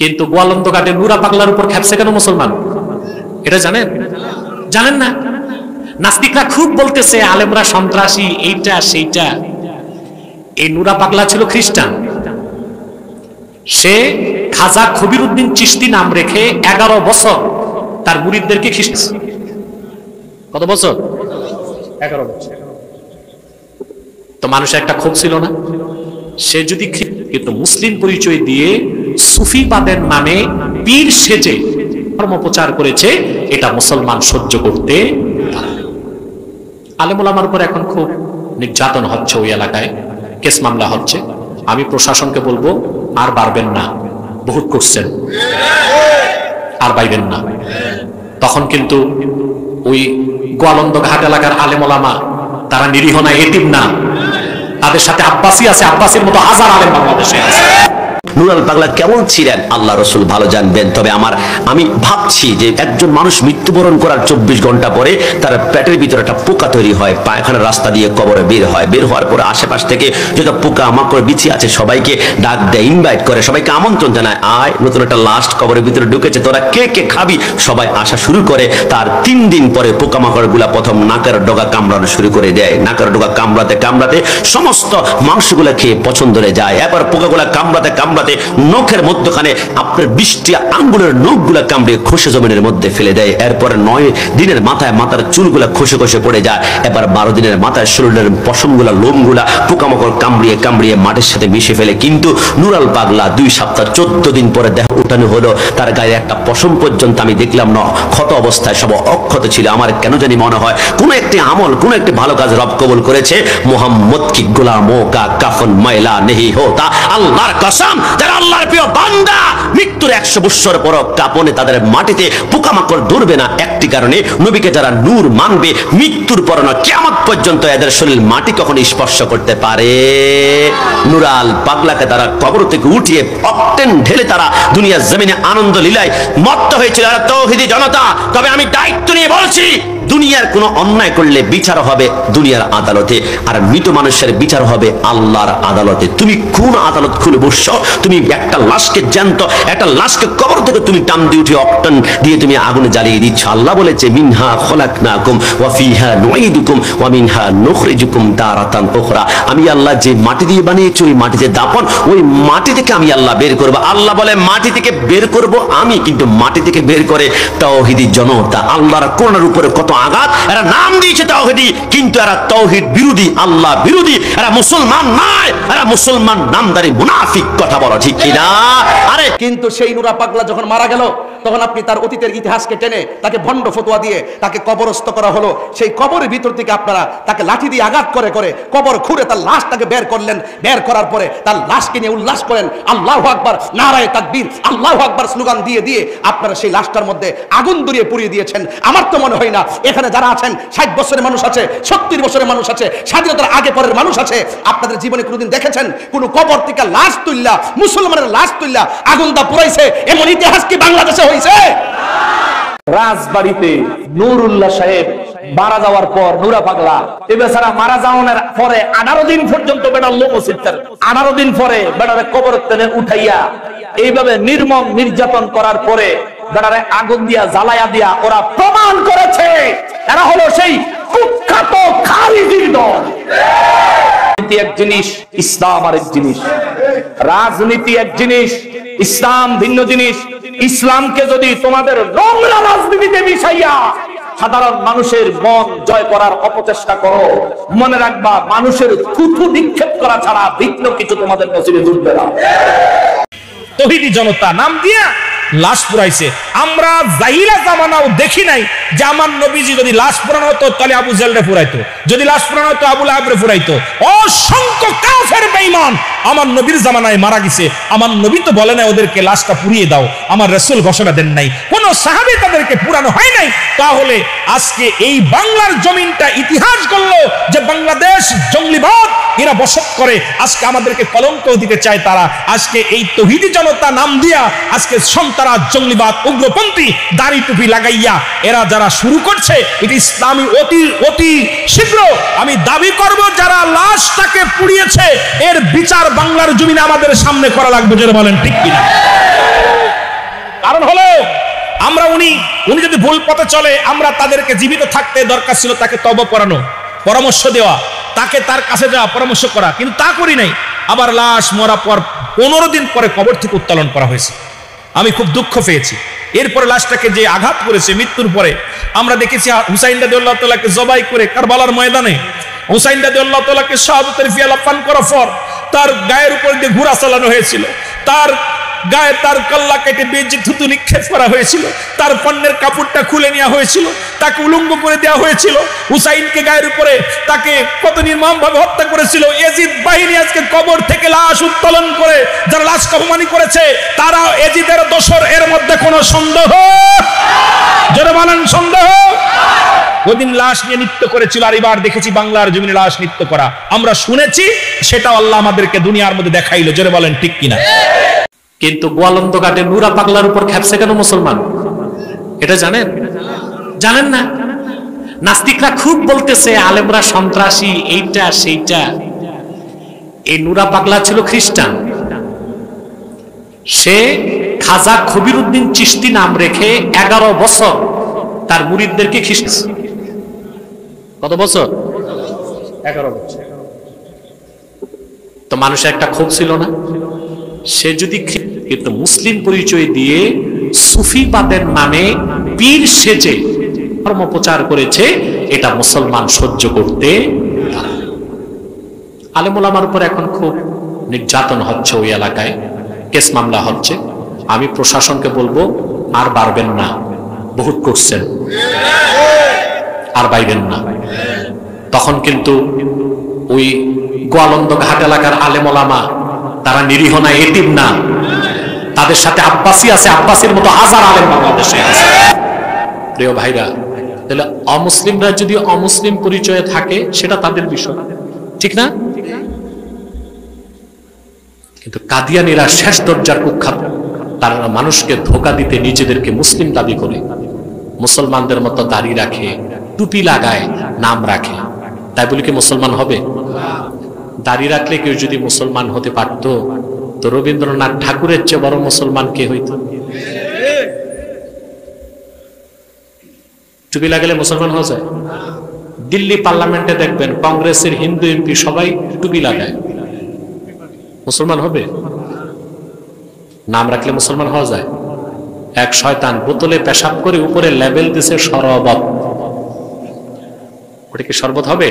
কিন্তু গোয়ালন্দ ঘাটে নুরা পাগলার উপর খেপছে কেন মুসলমান? এটা জানেন? জানেন না? নাস্তিকরা খুব বলতেছে আলেমরা সন্ত্রাসী, এইটা সেইটা। এই নুরা পাগলা ছিল খ্রিস্টান। সে খাজা খবির উদ্দিন চিশতি নাম রেখে 11 বছর তার মুরিদদেরকে খ্রিস্টান। কত বছর? 11 বছর। তো মানুষের একটা ক্ষোভ ছিল না? সে যদি কিন্তু মুসলিম পরিচয় দিয়ে সুফিবাদের নামে পীর সেজে ধর্ম প্রচার করেছে, এটা মুসলমান সহ্য করতে পারে না। আলেম ওলামার উপর এখন খুব নির্যাতন হচ্ছে, ওই এলাকায় কেস মামলা হচ্ছে। আমি প্রশাসনকে বলবো আর বাড়বেন না, বহুত করছেন, আর বাইবেন না। তখন কিন্তু ওই গোয়ালন্দ ঘাট এলাকার আলেম ওলামা তারা নিরীহ না, এতিম না, তাদের সাথে আব্বাসী আছে, আব্বাসীর মতো হাজার আলেম বাংলাদেশে আছে। নুরাল পাগলা কেমন ছিলেন আল্লাহ রসুল ভালো জানবেন। তবে আমি ভাবছি যে একজন মানুষ মৃত্যুবরণ করার 24 ঘন্টা পরে তার পেটের ভিতরে একটা পোকা তৈরি হয়, পায়খানার রাস্তা দিয়ে কবরে বের হয়। বের হওয়ার পরে আশেপাশ থেকে যত পোকা মাকড় বিছিয়ে আছে সবাইকে ডাক দেয়, ইনভাইট করে, সবাইকে আমন্ত্রণ জানায়, আয় নতুন একটা লাস্ট কবরের ভিতরে ঢুকেছে, তোরা কে কে খাবি। সবাই আসা শুরু করে। তার 3 দিন পরে পোকামাকড় গুলা প্রথম নাকের ডগা কামড়ানো শুরু করে দেয়। নাকের ডগা কামড়াতে কামড়াতে সমস্ত মাংসগুলা খেয়ে পছন্দ হয়ে যায়। এবার পোকাগুলা কামড়াতে কামড়াতে নখের মধ্যখানে আপনার 20টি আঙ্গুলের নখগুলা কামড়ে খসে জমিনের মধ্যে ফেলে দেয়। এরপরে 9 দিনের মাথায় মাথার চুলগুলা খসে খসে পড়ে যায়। এবার 12 দিনের মাথায় শরীরের পশমগুলা লোমগুলা পোকামাকড় কামড়িয়ে কামড়িয়ে মাটির সাথে মিশে ফেলে। কিন্তু নুরাল পাগলা 2 সপ্তাহ 14 দিন পরে দেহ উঠানো হলো, তার গায়ে একটা পশম পর্যন্ত আমি দেখলাম না, ক্ষত অবস্থায়, সব অক্ষত ছিল। আমার কেন জানি মনে হয় কোন একটি আমল, কোন একটি ভালো কাজ রব কবুল করেছে। মোহাম্মদ কি গোলামো কা কাফন ময়লা নেহি হোতা। আল্লাহর কসম, যারা আল্লাহর প্রিয় বান্দা মৃত্যুর 100 বছর পর কাপনে তাদের মাটিতে পোকামাকড় ধরবে না একটি কারণে, নবীকে যারা নূর মানবে মৃত্যুর পর না কিয়ামত পর্যন্ত এদের শরীর মাটি কখনো স্পর্শ করতে পারে। নুরাল পাগলাকে তারা কবর থেকে উঠিয়ে অক্টেন ঢেলে তারা দুনিয়ার জমিনে আনন্দ লীলায় মত্ত হয়েছিল তাওহীদি জনতা। তবে আমি দায়িত্ব নিয়ে বলছি, দুনিয়ার কোনো অন্যায় করলে বিচার হবে দুনিয়ার আদালতে, আর মৃত মানুষের বিচার হবে আল্লাহর আদালতে। তুমি কোন আদালত খুলে বসছো? তুমি একটা লাশকে জ্যান্ত, একটা লাশকে কবর থেকে তুমি টান দিয়ে উঠে অক্টান দিয়ে তুমি আগুনে জ্বালিয়ে দিচ্ছ। আল্লাহ বলেছে মিনহা খলাকনাকুম ওয়া ফিহা নুঈদুকুম ওয়া মিনহা নুখরিজুকুম তারাতান উখরা। আমি আল্লাহ যে মাটি দিয়ে বানিয়েছি ওই মাটিতে দাপন, ওই মাটি থেকে আমি আল্লাহ বের করব। আল্লাহ বলে মাটি থেকে বের করব আমি, কিন্তু মাটি থেকে বের করে তাওহীদি জনতা। আল্লাহর কোরআনের উপরে কত আঘাত। এরা নাম দিয়েছে তাওহীদি, কিন্তু এরা তাওহীদ বিরোধী, আল্লাহ বিরোধী। এরা মুসলমান নয়, এরা মুসলমান নামদারি মুনাফিক। কথা বলো ঠিক কিনা? আরে কিন্তু সেই নুরা পাগলা যখন মারা গেল, তখন আপনি তার অতীতের ইতিহাসকে টেনে তাকে ভণ্ড ফতোয়া দিয়ে তাকে কবরস্থ করা হলো। সেই কবরের ভিতর থেকে আপনারা তাকে লাঠি দিয়ে আঘাত করে করে কবর খুঁড়ে তার লাশটাকে বের করলেন। বের করার পরে তার লাশকে নিয়ে উল্লাস করেন, আল্লাহু আকবার, নারায়ে তাকবীর, আল্লাহু আকবার স্লোগান দিয়ে দিয়ে আপনারা সেই লাশটার মধ্যে আগুন ধরিয়ে পুড়িয়ে দিয়েছেন। আমার তো মনে হয় না এখানে যারা আছেন 60 বছরের মানুষ আছে, 70 বছরের মানুষ আছে, স্বাধীনতার আগে পরের মানুষ আছে, আপনাদের জীবনে কোনোদিন দেখেছেন কোন কবর থেকে লাশ তুললা, মুসলমানের লাশ তুললা আগুন দা পুরাইছে? এমন ইতিহাস কি বাংলাদেশে হয়েছে? রাজবাড়িতে নুরুল্লাহ সাহেব মারা যাওয়ার পর নুরা পাগলা এ বেচারা মারা যাওয়ার পরে 18 দিন পর্যন্ত বেটার লোক চিৎকার, 18 দিন পরে বেটারে কবর টেনে উঠাইয়া এইভাবে নির্মম নির্যাতন করার পরে বেটারে আগুন দিয়া জ্বালায়া দিয়া ওরা প্রমাণ করেছে এরা হলো সেই কুখ্যাত খারিজির দল। রাজনীতি এক জিনিস, ইসলাম আরেক জিনিস। রাজনীতি এক জিনিস, ইসলাম ভিন্ন জিনিস। ইসলামকে যদি তোমাদের নোংরা রাজনীতিতে মিশাইয়া সাধারণ মানুষের মন জয় করার অপচেষ্টা করো, মনে রাখবা মানুষের থুথু নিক্ষেপ করা ছাড়া ভিন্ন কিছু তোমাদের নসিবে জুটবে না। তাওহীদি জনতা নাম দিয়া লাশ পুরাইছে। আমরা জাহিলা জামানাও দেখি নাই যে আমার নবীজি যদি লাশ পুরানো হতো তাহলে আবু জাহলরে পুরাইতো, যদি লাশ পুরানো হতো আবু লাহাবরে পুরাইতো। অসংখ্য কাফের বেঈমান আমার নবীর জামানায় মারা গেছে, আমার নবী তো বলে না ওদেরকে লাশটা পুড়িয়ে দাও, আমার রাসূল ঘোষণা দেন নাই, কোন সাহাবী তাদেরকে পুরানো হয় নাই। তাহলে আজকে এই বাংলার জমিনটা ইতিহাস করলো যে বাংলাদেশ জঙ্গলিবাদ এরা বসত করে, আজকে আমাদেরকে কলঙ্ক দিতে চায় তারা। আজকে এই তাওহীদি জনতা নাম দিয়া আজকে সন্তারা জঙ্গলিবাদ উগ্রপন্থী দাড়ি টুপি লাগাইয়া এরা যারা শুরু করছে, এটি ইসলামী অতি শীঘ্র আমি দাবি করব যারা লাশটাকে পুড়িয়েছে এর বিচার বাংলার জমিনে আমাদের সামনে করা লাগবে। যারা বলেন ঠিক কিনা? যদি ভুল পথে চলে আমরা তাদেরকে জীবিত থাকতে দরকার ছিল তাকে তওবা পড়ানো, পরামর্শ দেওয়া, তাকে তার কাছে যাওয়া, পরামর্শ করা, কিন্তু তা করি নাই। আবার লাশ মরা পর 15 দিন পরে কবর থেকে উত্তোলন করা হয়েছে। আমি খুব দুঃখ পেয়েছি। এরপরে লাশটাকে যে আঘাত করেছে মৃত্যুর পরে, আমরা দেখেছি হুসাইন রাদিয়াল্লাহু তাআলাকে জবাই করে কারবালার ময়দানে হুসাইন রাদিয়াল্লাহু তাআলাকে শাহাদাতের ফিয়ালা পান করার পর তার গায়ের উপর দিয়ে ঘোড়া চালানো হয়েছিল, তার গায়ে তার কল্লা কেটে বেজে থুতু নিক্ষেপ করা হয়েছিল, তার পণ্যের কাপড়টা খুলে নেওয়া হয়েছিল, তাকে উলঙ্গ করে দেওয়া হয়েছিল। হুসাইনকে গায়ের উপরে তাকে কত নির্মমভাবে হত্যা করেছিল। এজিদ বাহিনী আজকে কবর থেকে লাশ উত্তোলন করে যারা লাশ অপমানি করেছে তারা এজিদের দোসর, এর মধ্যে কোনো সন্দেহ? যারা বলেন সন্দেহ? ওদিন লাশ নিয়ে নৃত্য করেছিল, আর এবার দেখেছি বাংলার জমিনে লাশ নৃত্য করা। আমরা শুনেছি, সেটা আল্লাহ আমাদেরকে দুনিয়ার মধ্যে দেখাইলো। জোরে বলেন ঠিক কিনা? কিন্তু গোয়ালন্দ ঘাটে নুরা পাগলার উপর খেপছে কেন মুসলমান? এটা জানেন? জানেন না? নাস্তিকরা খুব বলতেছে আলেমরা সন্ত্রাসী, এইটা সেইটা। এই নুরা পাগলা ছিল খ্রিস্টান। সে খাজা খবিরউদ্দিন চিশতি নাম রেখে 11 বছর তার মুরিদদেরকে খ্রিস্টান। কত বছর? 11 বছর। তো মানুষের একটা ক্ষোভ ছিল না? সে যদি কিন্তু মুসলিম পরিচয় দিয়ে সুফিবাদের নামে পীর সেজে ধর্ম প্রচার করেছে, এটা মুসলমান সহ্য করতে পারে। আলেম ওলামার উপর এখন খুব নির্যাতন হচ্ছে, ওই এলাকায় কেস মামলা হচ্ছে। আমি প্রশাসনকে বলবো আর বাড়বেন না, বহুত করছেন, আর বাইবেন না। তখন কিন্তু ওই গোয়ালন্দ ঘাট এলাকার আলেম ওলামা তারা নিরীহ না, এতিম না, তাদের সাথে আব্বাসী আছে, আব্বাসীর মতো হাজার আলেম বাংলাদেশে আছে। প্রিয় ভাইরা, তাহলে অমুসলিমরা যদি অমুসলিম পরিচয়ে থাকে সেটা তাদের বিষয়, ঠিক না? কিন্তু কাদিয়ানীরা শেষ দরজার কুখ্যাত। তারা মানুষকে ধোঁকা দিতে নিজেদেরকে মুসলিম দাবি করে, মুসলমানদের মতো দাড়ি রাখে, টুপি লাগায়, নাম রাখে। তাই বলি কি মুসলমান হবে? দাড়ি রাখলে কেউ যদি মুসলমান হতে পারতো তো রবীন্দ্রনাথ ঠাকুরের চেয়ে বড় মুসলমান কে হইত? টুপি লাগালে মুসলমান হয়ে যায়? দিল্লি পার্লামেন্টে দেখবেন কংগ্রেসের হিন্দু এমপি সবাই টুপি লাগায়, মুসলমান হবে? নাম রাখলে মুসলমান হওয়া যায়? এক শয়তান বোতলে পেশাব করে উপরে লেবেল দিছে শরবত, ওটা কি শরবত হবে?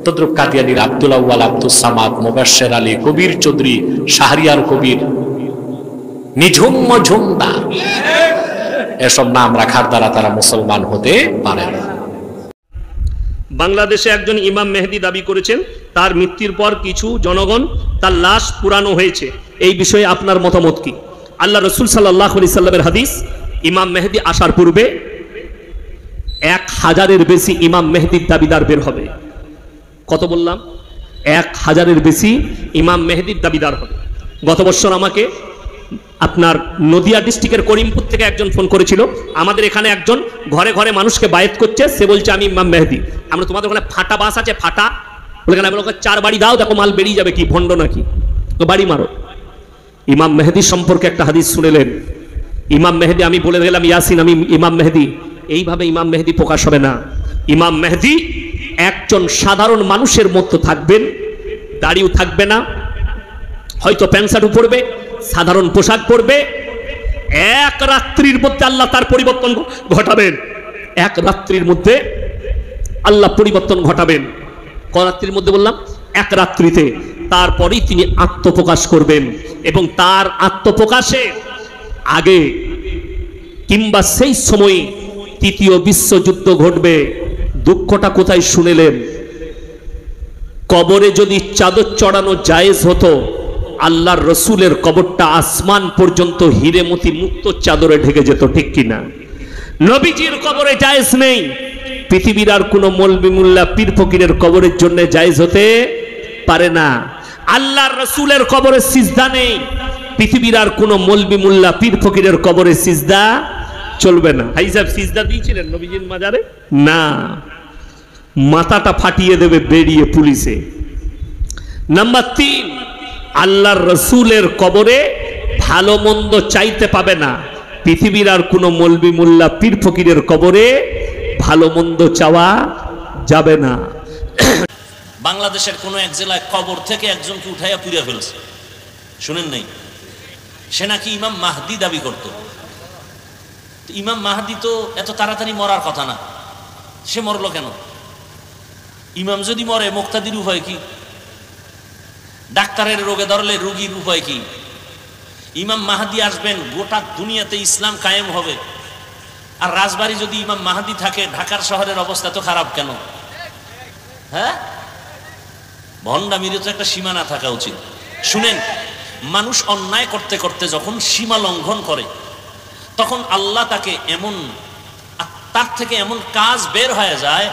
তদ্রুপ কাদিয়ানীর আব্দুল আউয়াল, আব্দুল সামাদ, মুবাশশির আলী, কবির চৌধুরী, শাহরিয়ার কবির, নিঝুম মজুমদার, এসব নাম রাখার দ্বারা তারা মুসলমান হতে পারে না। বাংলাদেশে একজন ইমাম মেহেদী দাবি করেছেন তার মৃত্যুর পর কিছু জনগণ তার লাশ পুরানো হয়েছে। এই বিষয়ে আপনার মতামত কি? আল্লাহ রসুল সাল্লাল্লাহু আলাইহি সাল্লামের হাদিস, ইমাম মেহেদী আসার পূর্বে 1000-এর বেশি ইমাম মেহেদীর দাবিদার বের হবে। কত বললাম? 1000-এর বেশি ইমাম মেহেদীর দাবিদার হবে। গত বছর আমাকে আপনার নদিয়া ডিস্ট্রিক্টের করিমপুর থেকে একজন ফোন করেছিল, আমাদের এখানে একজন ঘরে ঘরে মানুষকে বায়াত করছে, সে বলছে আমি ইমাম মেহেদী। আমরা তোমাদের ওখানে ফাটা বাস আছে, ফাটা বলে কেন? ওকে 4 বাড়ি দাও, দেখো মাল বেরিয়ে যাবে। কি ভণ্ড নাকি? তো বাড়ি মারো। ইমাম মেহেদী সম্পর্কে একটা হাদিস শুনেলেন, ইমাম মেহেদী, আমি বলে গেলাম ইয়াসিন আমি ইমাম মেহেদী, এইভাবে ইমাম মেহেদী প্রকাশ হবে না। ইমাম মেহেদী একজন সাধারণ মানুষের মতো থাকবেন, দাড়িও থাকবে না, হয়তো প্যান্ট শার্ট পরবে, সাধারণ পোশাক পরবে। এক রাত্রির মধ্যে আল্লাহ তার পরিবর্তন ঘটাবেন। এক রাত্রির মধ্যে আল্লাহ পরিবর্তন ঘটাবেন। ক রাত্রির মধ্যে বললাম? এক রাত্রিতে। তারপরেই তিনি আত্মপ্রকাশ করবেন, এবং তার আত্মপ্রকাশে আগে কিংবা সেই সময়ে ৩য় বিশ্বযুদ্ধ ঘটবে। দুঃখটা কোথায় শুনেলেন? কবরে যদি চাদর চড়ানো জায়েজ হতো, আল্লাহর রসুলের কবরটা আসমান পর্যন্ত হিরে মতি মুক্ত চাদরে ঢেকে যেত, ঠিক কিনা? নবীজির কবরে জায়েজ নেই, পৃথিবীর আর কোনো মৌলবি মুল্লা পীর ফকিরের কবরের জন্য জায়েজ হতে পারে না। আল্লাহর রসুলের কবরে সিজদা নেই, পৃথিবীর আর কোনো মৌলবি মুল্লা পীর ফকিরের কবরে সিজদা চলবে না। ভাই সাহেব সিজদা দিয়েছিলেন নবীজির মাজারে? না, মাথাটা ফাটিয়ে দেবে বেরিয়ে পুলিশে। নাম্বার 3, আল্লাহর রসুলের কবরে ভালো মন্দ চাইতে পাবে না, পৃথিবীর আর কোনো মৌলবি মোল্লা পীর ফকিরের কবরে ভালো মন্দ চাওয়া যাবে না। বাংলাদেশের কোন এক জেলায় কবর থেকে একজনকে উঠাইয়া পুড়িয়ে ফেলছে, শুনেন নাই? সে নাকি ইমাম মাহদি দাবি করত। ইমাম মাহদি তো এত তাড়াতাড়ি মরার কথা না, সে মরলো কেন? ইমাম যদি মরে মুক্তাদির উপায় কি? ডাক্তারের রোগে ধরলে রোগীর উপায় কি? ইমাম মাহদি আসবেন, গোটা দুনিয়াতে ইসলাম কায়েম হবে। আর রাজবাড়ি যদি ইমাম মাহদি থাকে, ঢাকার শহরের অবস্থা তো খারাপ কেন? হ্যাঁ, ভণ্ডামির তো একটা সীমানা থাকা উচিত। শুনেন, মানুষ অন্যায় করতে করতে যখন সীমা লঙ্ঘন করে, তখন আল্লাহ তাকে এমন, তার থেকে এমন কাজ বের হয়ে যায়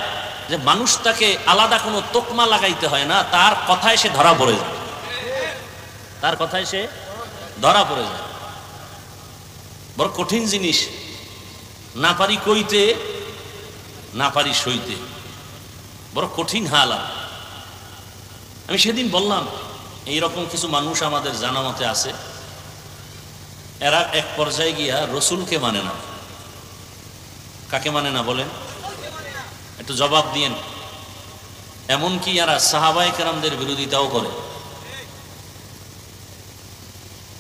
যে মানুষ তাকে আলাদা কোনো তোকমা লাগাইতে হয় না, তার কথায় সে ধরা পড়ে যায়, তার কথায় সে ধরা পড়ে যায়। বড় কঠিন জিনিস, না পারি কইতে, না পারি সইতে, বড় কঠিন হালাত। আমি সেদিন বললাম, এইরকম কিছু মানুষ আমাদের জানা মতে আছে, এরা এক পর্যায়ে গিয়া রসুলকে মানে না। কাকে মানে না বলেন? একটু জবাব দিয়েন। এমনকি এরা সাহাবায়ে কেরামদের বিরোধিতাও করে।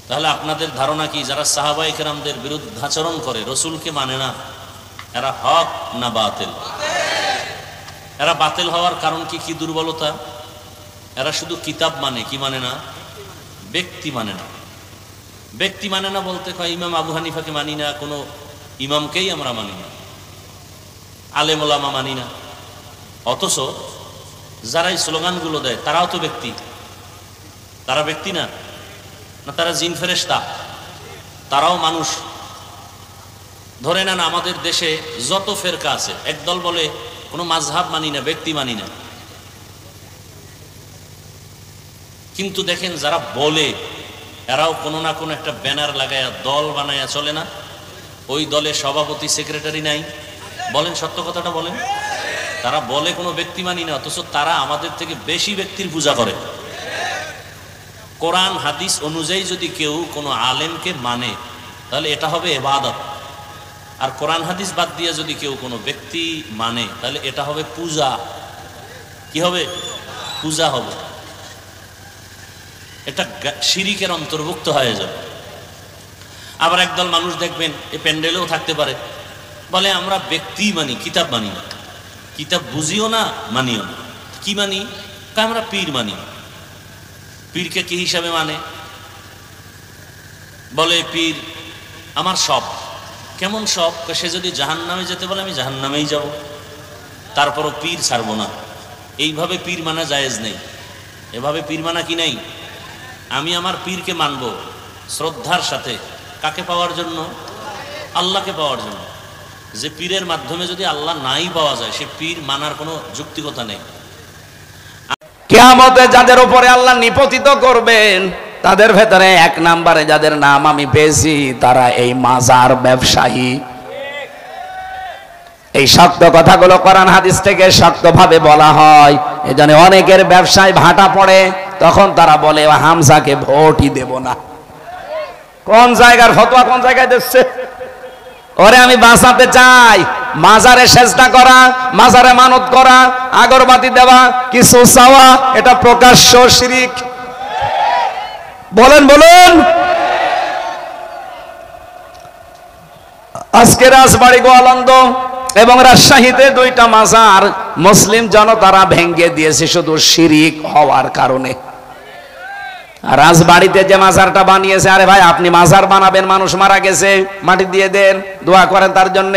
তাহলে আপনাদের ধারণা কি, যারা সাহাবায়ে কেরামদের বিরুদ্ধাচরণ করে, রসুলকে মানে না, এরা হক না বাতিল? এরা বাতিল হওয়ার কারণ কি? কি দুর্বলতা? এরা শুধু কিতাব মানে, কি মানে না? ব্যক্তি মানে না। ব্যক্তি মানে না বলতে কয় ইমাম আবু হানিফাকে মানি না, কোনো ইমামকেই আমরা মানি না, আলেম ওলামা মানি না। অথচ যারা এই স্লোগানগুলো দেয় তারাও তো ব্যক্তি। তারা ব্যক্তি না? না তারা জিন ফেরেশতা? তারাও মানুষ। ধরে নেন আমাদের দেশে যত ফেরকা আছে, একদল বলে কোনো মাযহাব মানি না, ব্যক্তি মানি না। কিন্তু দেখেন যারা বলে, এরাও কোনো না কোনো একটা ব্যানার লাগায়া দল বানায়া চলে না? ওই দলে সভাপতি সেক্রেটারি নাই? বলেন, সত্য কথাটা বলেন। তারা বলে কোনো ব্যক্তি মানি না, অথচ তারা আমাদের থেকে বেশি ব্যক্তির পূজা করে। কোরআন হাদিস অনুযায়ী যদি কেউ কোনো আলেমকে মানে, তাহলে এটা হবে ইবাদত। আর কোরআন হাদিস বাদ দিয়ে যদি কেউ কোনো ব্যক্তি মানে, তাহলে এটা হবে পূজা। কি হবে? পূজা হবে। এটা শিরিকের অন্তর্ভুক্ত হয়ে যাবে। আবার একদল মানুষ দেখবেন, এই প্যান্ডেলেও থাকতে পারে, বলে আমরা ব্যক্তি মানি, কিতাব মানি না। কিতাব বুঝিও না, মানিও না। কি মানি? আমরা পীর মানি। পীরকে কি হিসাবে মানে? বলে পীর আমার সব। কেমন সব? সে যদি জাহান্নামে যেতে বলে আমি জাহান্নামেই যাব, তারপরও পীর ছাড়বো না। এইভাবে পীর মানা জায়েজ নেই। এভাবে পীর মানা কি নেই? আমি আমার পীরকে মানব শ্রদ্ধার সাথে। কাকে পাওয়ার জন্য? আল্লাহকে পাওয়ার জন্য। যে পীরের মাধ্যমে যদি আল্লাহ নাই পাওয়া যায়, সে পীর মানার কোনো যুক্তিকতা নেই। কিয়ামতে যাদের উপরে আল্লাহ নিপতিত করবেন, তাদের ভেতরে এক নম্বরে যাদের নাম আমি পেয়েছি, তারা এই মাজার ব্যবসায়ী। এই শক্ত কথাগুলো কোরআন হাদিস থেকে শক্তভাবে বলা হয়। এজন্য অনেকের ব্যবসায় ভাটা পড়ে, তখন তারা বলে হামজাকে ভোটই দেব না। কোন জায়গার ফতোয়া কোন জায়গায় দিচ্ছে? ওরে আমি বাঁচাতে চাই, মাজারে সেজদা করা, মাজারে মানত করা, আগরবাতি দেওয়া, কিছু চাওয়া, এটা প্রকাশ্য শিরিক। বলেন বলুন। আজকে রাজবাড়ী, গোয়ালন্দ এবং রাজশাহীতে দুইটা মাজার মুসলিম জনতারা ভেঙ্গে দিয়েছে শুধু শিরিক হওয়ার কারণে। রাজবাড়িতে যে মাজারটা বানিয়েছে, আরে ভাই আপনি মাজার বানাবেন, মানুষ মারা গেছে, মাটি দিয়ে দেন, দোয়া করেন তার জন্য।